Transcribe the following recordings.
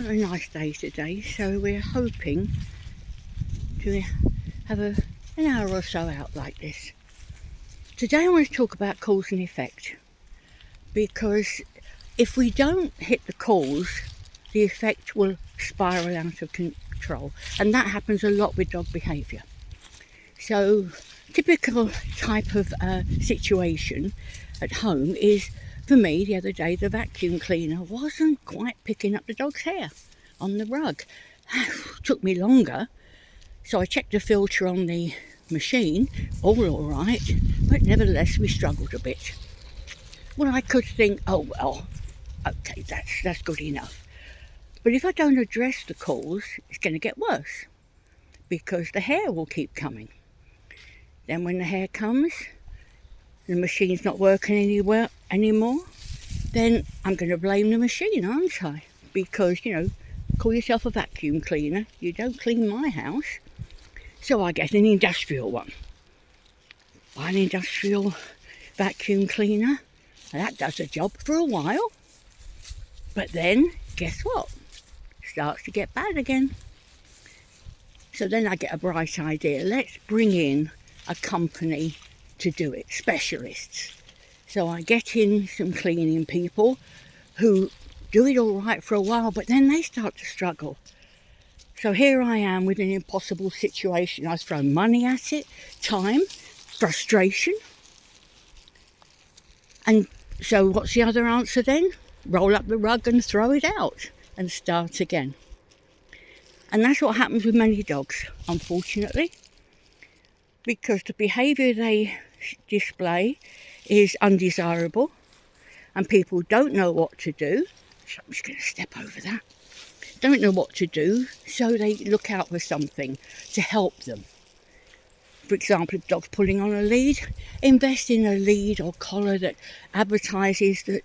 not a nice day today, so we're hoping to have an hour or so out like this. Today I want to talk about cause and effect, because if we don't hit the cause, the effect will spiral out of control, and that happens a lot with dog behaviour. So typical type of situation at home is, for me the other day, the vacuum cleaner wasn't quite picking up the dog's hair on the rug. Took me longer, so I checked the filter on the machine, all right, but nevertheless we struggled a bit. Well, I could think, oh well, okay, that's good enough. But if I don't address the cause, it's going to get worse, because the hair will keep coming. Then when the hair comes, the machine's not working anymore, then I'm going to blame the machine, aren't I? Because, call yourself a vacuum cleaner, you don't clean my house. So I get an industrial one. Buy an industrial vacuum cleaner, and that does the job for a while. But then, guess what? Starts to get bad again. So then I get a bright idea. Let's bring in a company to do it, specialists. So I get in some cleaning people who do it all right for a while, but then they start to struggle. So here I am with an impossible situation. I've thrown money at it, time, frustration. And so what's the other answer then? Roll up the rug and throw it out and start again. And that's what happens with many dogs, unfortunately, because the behaviour they display is undesirable and people don't know what to do. So I'm just going to step over that. Don't know what to do, so they look out for something to help them. For example, if the dog's pulling on a lead, invest in a lead or collar that advertises that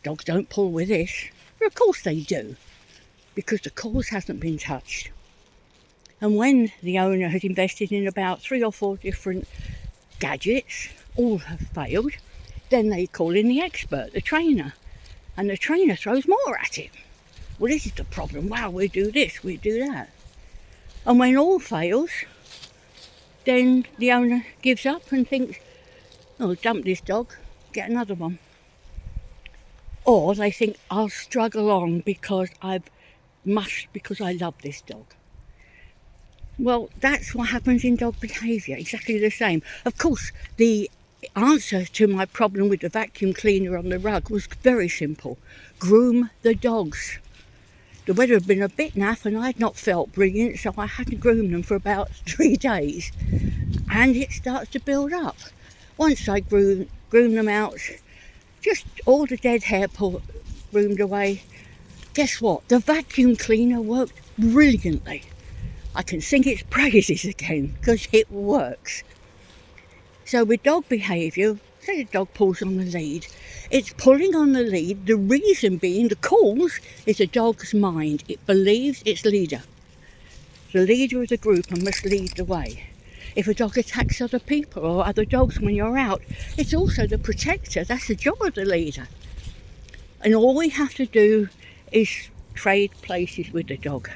dogs don't pull with this. But of course they do, because the cause hasn't been touched. And when the owner has invested in about 3 or 4 different gadgets, all have failed, then they call in the expert, the trainer, and the trainer throws more at it. Well, this is the problem. Wow, we do this, we do that. And when all fails, then the owner gives up and thinks, oh, dump this dog, get another one. Or they think, I'll struggle on because I love this dog. Well, that's what happens in dog behaviour, exactly the same. Of course, the answer to my problem with the vacuum cleaner on the rug was very simple. Groom the dogs. The weather had been a bit naff and I'd not felt brilliant, so I hadn't groomed them for about 3 days. And it starts to build up. Once I groom them out, just all the dead hair groomed away. Guess what? The vacuum cleaner worked brilliantly. I can sing its praises again because it works. So with dog behaviour, say the dog pulls on the lead, it's pulling on the lead, the reason being, the cause is the dog's mind. It believes its leader, the leader of the group, and must lead the way. If a dog attacks other people or other dogs when you're out, it's also the protector. That's the job of the leader. And all we have to do is trade places with the dog.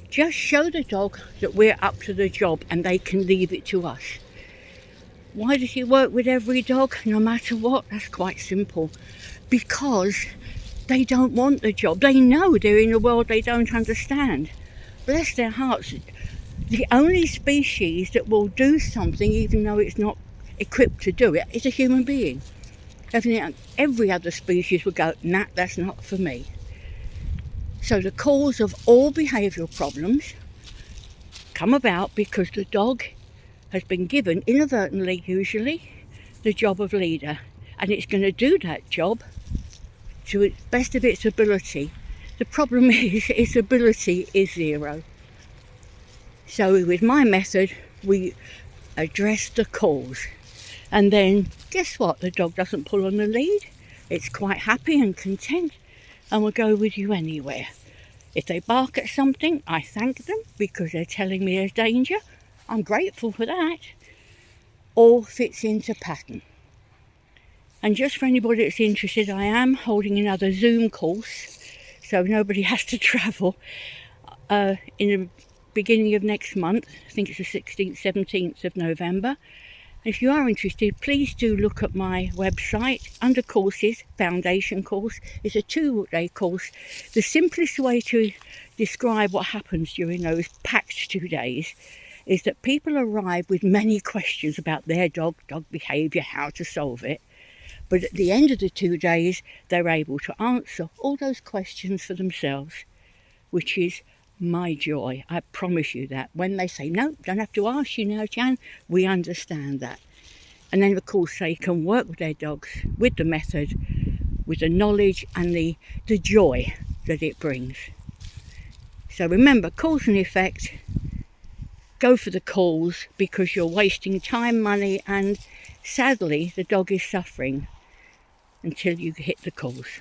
Just show the dog that we're up to the job and they can leave it to us. Why does he work with every dog, no matter what? That's quite simple. Because they don't want the job. They know they're in a world they don't understand. Bless their hearts. The only species that will do something even though it's not equipped to do it is a human being. Every other species would go, nah, that's not for me. So the cause of all behavioural problems come about because the dog has been given, inadvertently usually, the job of leader, and it's going to do that job to the best of its ability. The problem is its ability is 0. So with my method, we address the cause, and then guess what? The dog doesn't pull on the lead. It's quite happy and content and will go with you anywhere. If they bark at something, I thank them because they're telling me there's danger. I'm grateful for that. All fits into pattern. And just for anybody that's interested, I am holding another Zoom course so nobody has to travel in the beginning of next month. I think it's the 16th, 17th of November. If you are interested, please do look at my website under courses, foundation course. It's a 2-day course. The simplest way to describe what happens during those packed 2 days is that people arrive with many questions about their dog behaviour, how to solve it. But at the end of the 2 days, they're able to answer all those questions for themselves, which is my joy. I promise you that. When they say, no, don't have to ask you now, Jan, we understand that. And then, of course, they can work with their dogs, with the method, with the knowledge and the joy that it brings. So remember, cause and effect. Go for the cause, because you're wasting time, money, and sadly, the dog is suffering until you hit the cause.